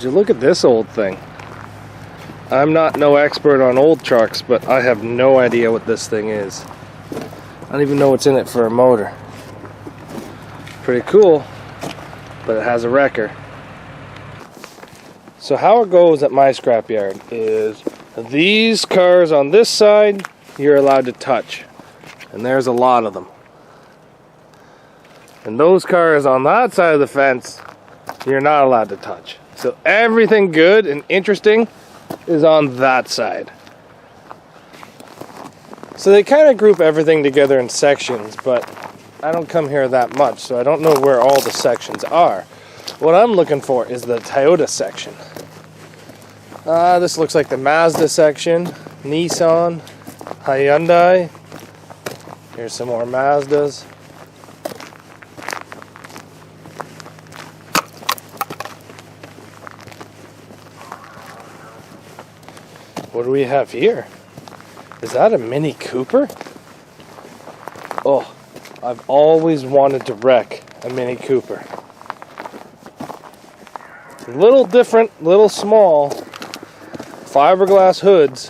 Would you look at this old thing? I'm not no expert on old trucks, but I have no idea what this thing is. I don't even know what's in it for a motor. Pretty cool, but it has a wrecker. So how it goes at my scrapyard is these cars on this side you're allowed to touch, and there's a lot of them. And those cars on that side of the fence you're not allowed to touch. So everything good and interesting is on that side. So they kind of group everything together in sections, but I don't come here that much, so I don't know where all the sections are. What I'm looking for is the Toyota section. This looks like the Mazda section, Nissan, Hyundai. Here's some more Mazdas. What do we have here? Is that a Mini Cooper? Oh, I've always wanted to wreck a Mini Cooper. Little different, little small, fiberglass hoods.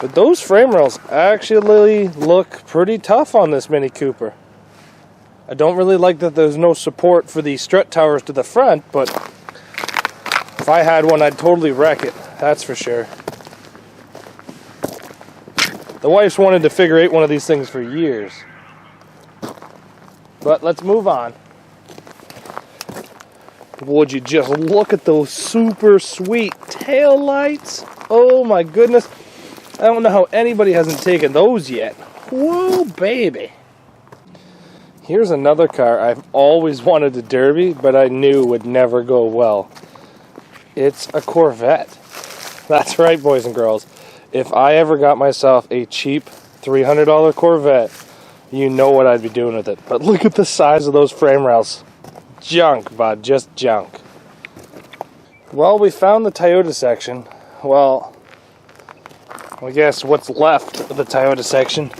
But those frame rails actually look pretty tough on this Mini Cooper. I don't really like that there's no support for the strut towers to the front, but if I had one, I'd totally wreck it. That's for sure. The wife's wanted to figure eight one of these things for years. But let's move on. Would you just look at those super sweet tail lights? Oh my goodness. I don't know how anybody hasn't taken those yet. Whoa, baby. Here's another car I've always wanted to derby, but I knew would never go well. It's a Corvette. That's right, boys and girls. If I ever got myself a cheap $300 Corvette, you know what I'd be doing with it. But look at the size of those frame rails. Junk, bud, just junk. Well, we found the Toyota section. Well, I guess what's left of the Toyota section.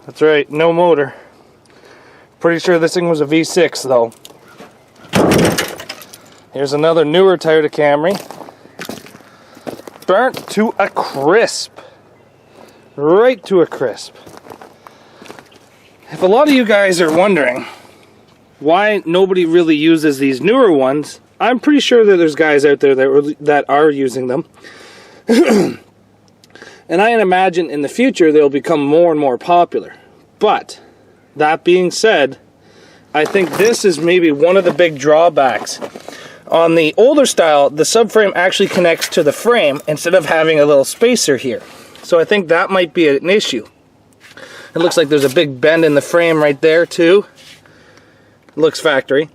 That's right, no motor. Pretty sure this thing was a V6 though. Here's another newer Toyota Camry. Burnt to a crisp. Right to a crisp. If a lot of you guys are wondering why nobody really uses these newer ones, I'm pretty sure that there's guys out there that are using them. And I imagine in the future they'll become more and more popular. But, that being said, I think this is maybe one of the big drawbacks. On the older style, the subframe actually connects to the frame instead of having a little spacer here. So I think that might be an issue. It looks like there's a big bend in the frame right there too. It looks factory.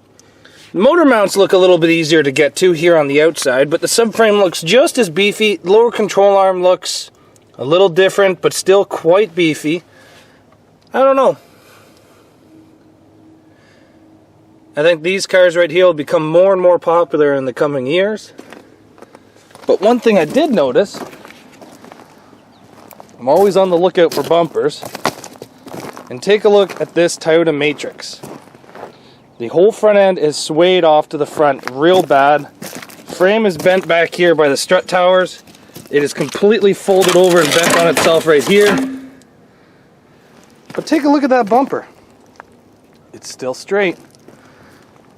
Motor mounts look a little bit easier to get to here on the outside, but the subframe looks just as beefy. Lower control arm looks a little different, but still quite beefy. I don't know. I think these cars right here will become more and more popular in the coming years. But one thing I did notice, I'm always on the lookout for bumpers, and take a look at this Toyota Matrix. The whole front end is swayed off to the front real bad. Frame is bent back here by the strut towers. It is completely folded over and bent on itself right here. But take a look at that bumper. It's still straight.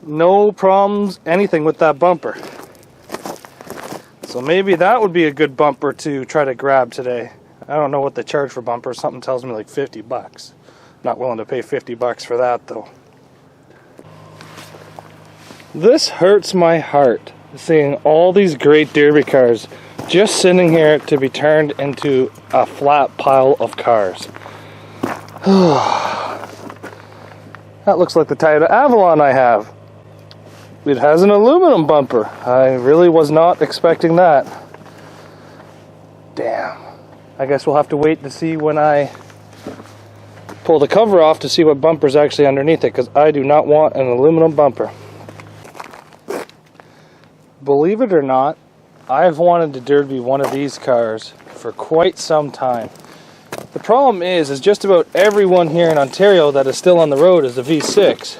No problems, anything with that bumper. So maybe that would be a good bumper to try to grab today. I don't know what they charge for bumpers. Something tells me like 50 bucks. Not willing to pay 50 bucks for that though. This hurts my heart, seeing all these great derby cars just sitting here to be turned into a flat pile of cars. That looks like the Toyota Avalon I have. It has an aluminum bumper. I really was not expecting that. Damn. I guess we'll have to wait to see when I pull the cover off to see what bumper's actually underneath it, because I do not want an aluminum bumper. Believe it or not, I've wanted to derby one of these cars for quite some time. The problem is just about everyone here in Ontario that is still on the road is a V6.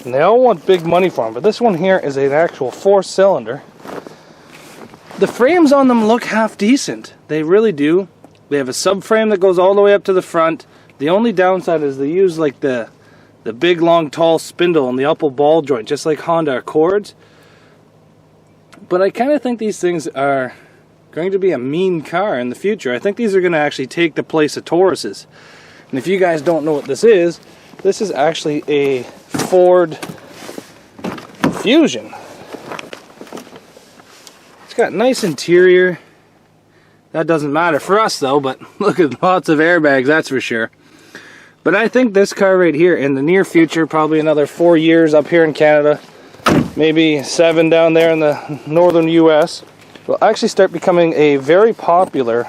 And they all want big money for them, but this one here is an actual 4-cylinder. The frames on them look half decent. They really do. They have a subframe that goes all the way up to the front. The only downside is they use like the big, long, tall spindle and the upper ball joint, just like Honda Accords. But I kind of think these things are going to be a mean car in the future. I think these are going to actually take the place of Tauruses. And if you guys don't know what this is actually a Ford Fusion. It's got nice interior. That doesn't matter for us though, but look at lots of airbags, that's for sure. But I think this car right here in the near future, probably another 4 years up here in Canada, maybe 7 down there in the northern US, will actually start becoming a very popular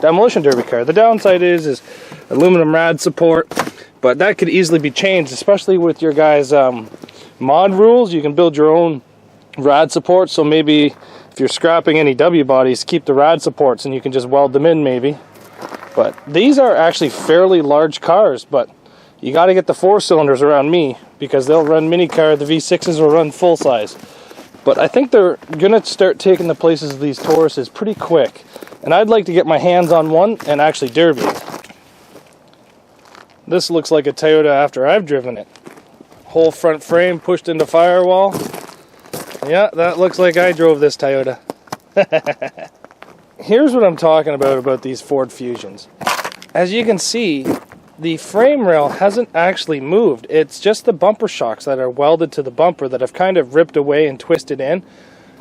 demolition derby car. The downside is aluminum rad support, but that could easily be changed, especially with your guys' mod rules. You can build your own rad support, so maybe if you're scrapping any W bodies, keep the rad supports and you can just weld them in maybe. But these are actually fairly large cars, but you got to get the 4-cylinders around me because they'll run mini car. The V6s will run full size. But I think they're going to start taking the places of these Tauruses pretty quick. And I'd like to get my hands on one and actually derby it. This looks like a Toyota after I've driven it. Whole front frame pushed into firewall. Yeah, that looks like I drove this Toyota. Here's what I'm talking about these Ford Fusions. As you can see, the frame rail hasn't actually moved. It's just the bumper shocks that are welded to the bumper that have kind of ripped away and twisted in.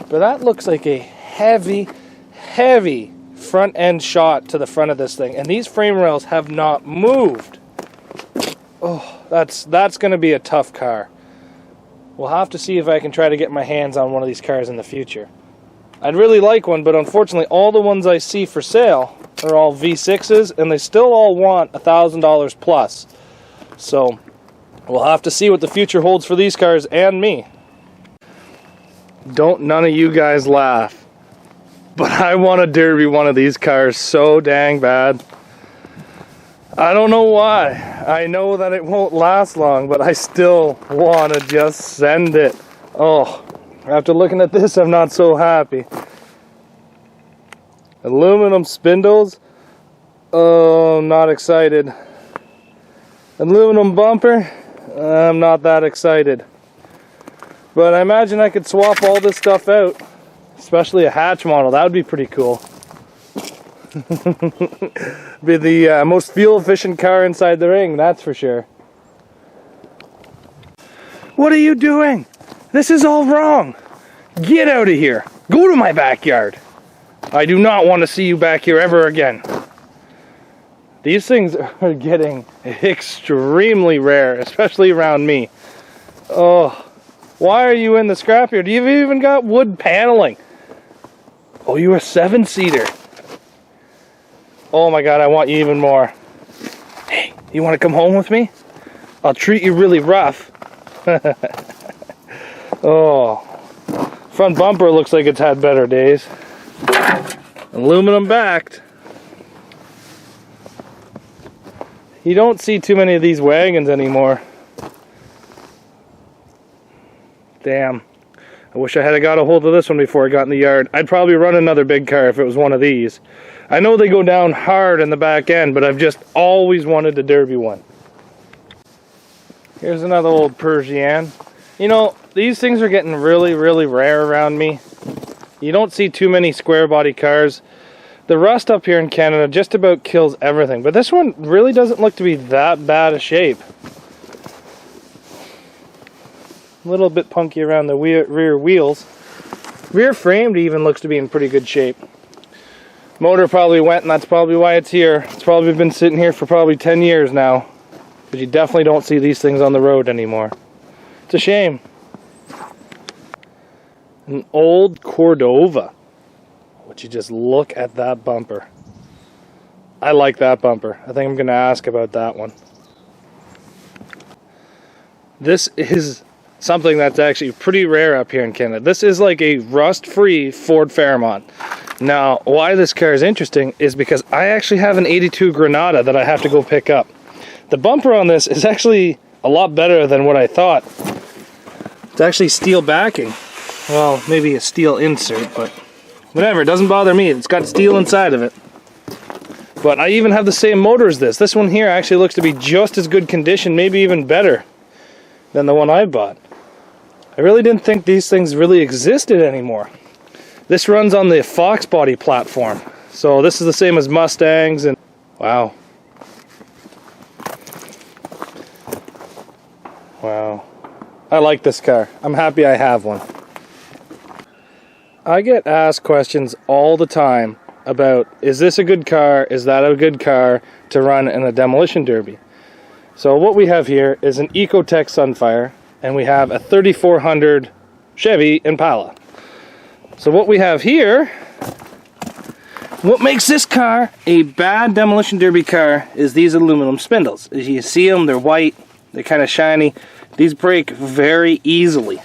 But that looks like a heavy, heavy front end shot to the front of this thing. And these frame rails have not moved. Oh, that's going to be a tough car. We'll have to see if I can try to get my hands on one of these cars in the future. I'd really like one, but unfortunately all the ones I see for sale are all V6s, and they still all want $1,000 plus. So we'll have to see what the future holds for these cars and me. Don't none of you guys laugh, but I want to derby one of these cars so dang bad. I don't know why. I know that it won't last long, but I still want to just send it. Oh, after looking at this, I'm not so happy. Aluminum spindles. Oh, I'm not excited. Aluminum bumper. I'm not that excited. But I imagine I could swap all this stuff out. Especially a hatch model. That would be pretty cool. Be the most fuel efficient car inside the ring, that's for sure. What are you doing? This is all wrong. Get out of here. Go to my backyard. I do not want to see you back here ever again. These things are getting extremely rare, especially around me. Oh, why are you in the scrapyard? You've even got wood paneling. Oh, you're a 7-seater. Oh my God, I want you even more. Hey, you want to come home with me? I'll treat you really rough. Oh, front bumper looks like it's had better days. Aluminum backed. You don't see too many of these wagons anymore. Damn. I wish I had got a hold of this one before I got in the yard. I'd probably run another big car if it was one of these. I know they go down hard in the back end, but I've just always wanted a derby one. Here's another old Persian. You know, these things are getting really, really rare around me. You don't see too many square body cars. The rust up here in Canada just about kills everything, but this one really doesn't look to be that bad a shape. A little bit punky around the rear wheels. Rear framed even looks to be in pretty good shape. Motor probably went, and that's probably why it's here. It's probably been sitting here for probably 10 years now. But you definitely don't see these things on the road anymore. It's a shame. An old Cordova. Would you just look at that bumper? I like that bumper. I think I'm going to ask about that one. This is something that's actually pretty rare up here in Canada. This is like a rust-free Ford Fairmont. Now, why this car is interesting is because I actually have an 82 Granada that I have to go pick up. The bumper on this is actually a lot better than what I thought. It's actually steel backing. Well, maybe a steel insert, but whatever, it doesn't bother me. It's got steel inside of it. But I even have the same motor as this. This one here actually looks to be just as good condition, maybe even better than the one I bought. I really didn't think these things really existed anymore. This runs on the Fox body platform. So this is the same as Mustangs, and wow. Wow. I like this car. I'm happy I have one. I get asked questions all the time about, is this a good car? Is that a good car to run in a demolition derby? So what we have here is an Ecotec Sunfire, and we have a 3400 Chevy Impala. So what we have here, what makes this car a bad demolition derby car is these aluminum spindles. As you see them, they're white, they're kind of shiny. These break very easily.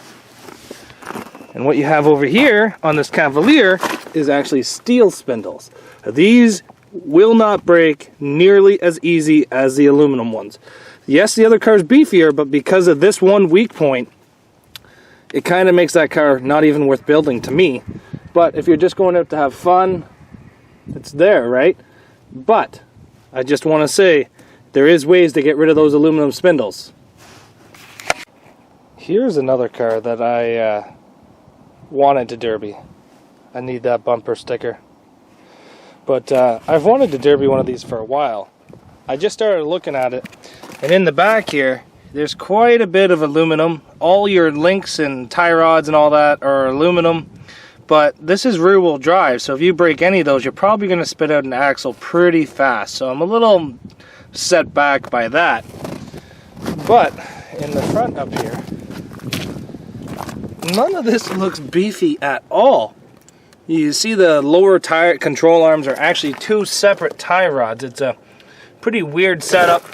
And what you have over here on this Cavalier is actually steel spindles. These will not break nearly as easy as the aluminum ones. Yes, the other car is beefier, but because of this one weak point, it kind of makes that car not even worth building to me. But if you're just going out to have fun, it's there, right? But I just want to say, there is ways to get rid of those aluminum spindles. Here's another car that I wanted to derby. I need that bumper sticker. But I've wanted to derby one of these for a while. I just started looking at it, and in the back here, there's quite a bit of aluminum. All your links and tie rods and all that are aluminum. But this is rear wheel drive, so if you break any of those, you're probably going to spit out an axle pretty fast. So I'm a little set back by that. But in the front up here, none of this looks beefy at all. You see the lower tire control arms are actually two separate tie rods. It's a pretty weird setup.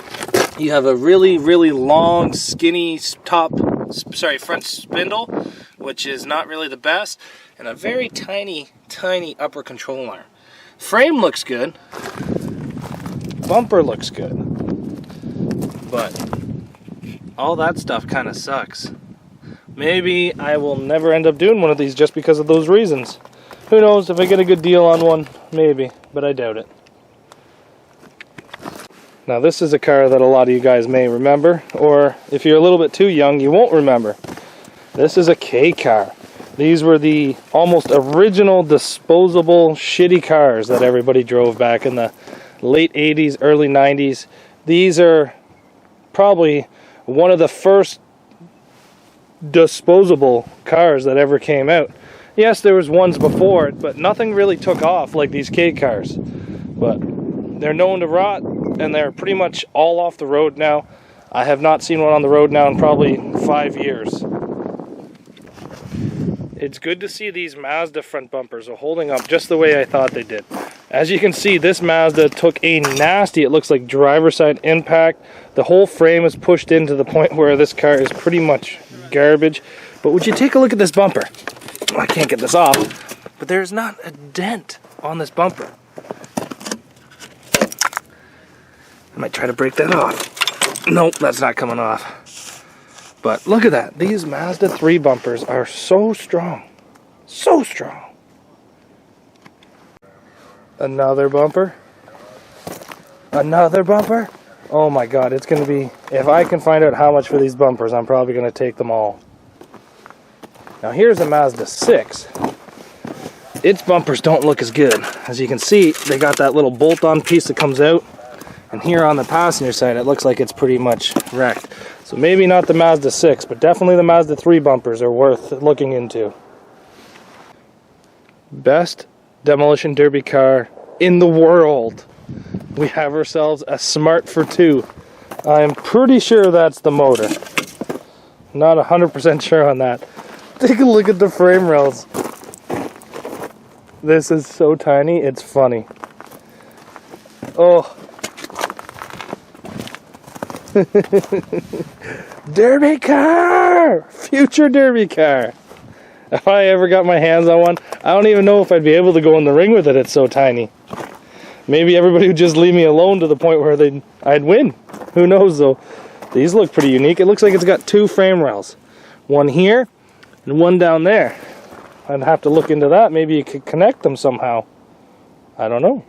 You have a really, really long, skinny front spindle, which is not really the best, and a very tiny, tiny upper control arm. Frame looks good. Bumper looks good. But all that stuff kind of sucks. Maybe I will never end up doing one of these just because of those reasons. Who knows, if I get a good deal on one, maybe, but I doubt it. Now this is a car that a lot of you guys may remember, or if you're a little bit too young, you won't remember. This is a K car. These were the almost original disposable shitty cars that everybody drove back in the late 80s, early 90s. These are probably one of the first disposable cars that ever came out. Yes, there was ones before it, but nothing really took off like these K cars. But they're known to rot, and they're pretty much all off the road now. I have not seen one on the road now in probably 5 years. It's good to see these Mazda front bumpers are holding up just the way I thought they did. As you can see, this Mazda took a nasty, it looks like driver's side impact. The whole frame is pushed in to the point where this car is pretty much garbage. But would you take a look at this bumper? I can't get this off, but there's not a dent on this bumper. I might try to break that off. Nope, that's not coming off. But look at that. These Mazda 3 bumpers are so strong. So strong. Another bumper. Another bumper. Oh my god, it's going to be... If I can find out how much for these bumpers, I'm probably going to take them all. Now here's a Mazda 6. Its bumpers don't look as good. As you can see, they got that little bolt-on piece that comes out. And here on the passenger side, it looks like it's pretty much wrecked. So maybe not the Mazda 6, but definitely the Mazda 3 bumpers are worth looking into. Best demolition derby car in the world. We have ourselves a Smart for 2. I'm pretty sure that's the motor. Not 100% sure on that. Take a look at the frame rails. This is so tiny, it's funny. Oh. Derby car! Future derby car! If I ever got my hands on one, I don't even know if I'd be able to go in the ring with it, it's so tiny. Maybe everybody would just leave me alone to the point where I'd win. Who knows though. These look pretty unique. It looks like it's got two frame rails. One here and one down there. I'd have to look into that. Maybe you could connect them somehow. I don't know.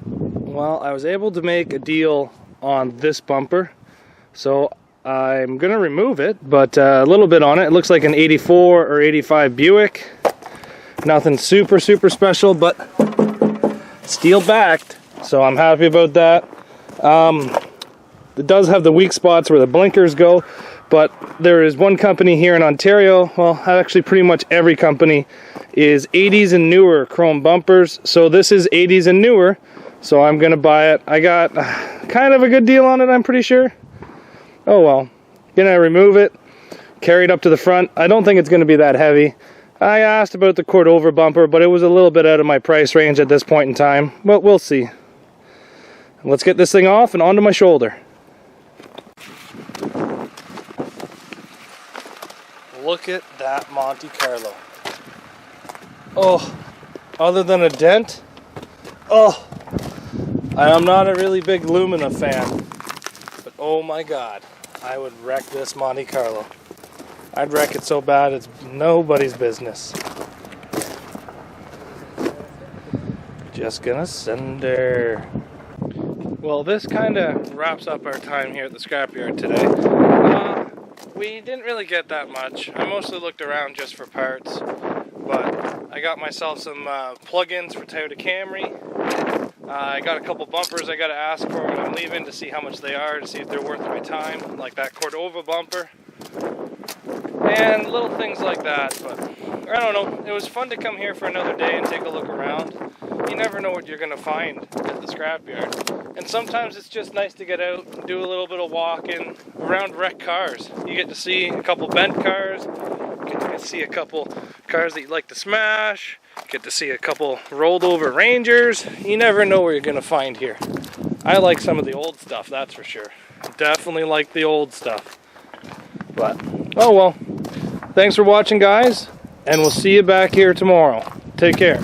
Well, I was able to make a deal on this bumper. So I'm going to remove it, but a little bit on it. It looks like an 84 or 85 Buick. Nothing super special, but steel backed. So I'm happy about that. It does have the weak spots where the blinkers go, but there is one company here in Ontario, well, actually pretty much every company, is 80s and newer chrome bumpers. So this is 80s and newer, so I'm gonna buy it. I got kind of a good deal on it, I'm pretty sure. Oh well. Gonna remove it, carry it up to the front. I don't think it's gonna be that heavy. I asked about the Cordova bumper, but it was a little bit out of my price range at this point in time, but we'll see. Let's get this thing off and onto my shoulder. Look at that Monte Carlo. Oh, other than a dent, oh, I'm not a really big Lumina fan, but oh my God, I would wreck this Monte Carlo. I'd wreck it so bad it's nobody's business. Just gonna send her. Well, this kind of wraps up our time here at the scrapyard today. We didn't really get that much. I mostly looked around just for parts, but I got myself some plug-ins for Toyota Camry. I got a couple bumpers I got to ask for when I'm leaving to see how much they are, to see if they're worth my time, like that Cordova bumper. And little things like that, but I don't know. It was fun to come here for another day and take a look around. You never know what you're going to find at the scrapyard. And sometimes it's just nice to get out and do a little bit of walking around wrecked cars. You get to see a couple bent cars, get to see a couple cars that you like to smash, get to see a couple rolled over Rangers. You never know what you're going to find here. I like some of the old stuff, that's for sure. Definitely like the old stuff. But, oh well. Thanks for watching, guys, and we'll see you back here tomorrow. Take care.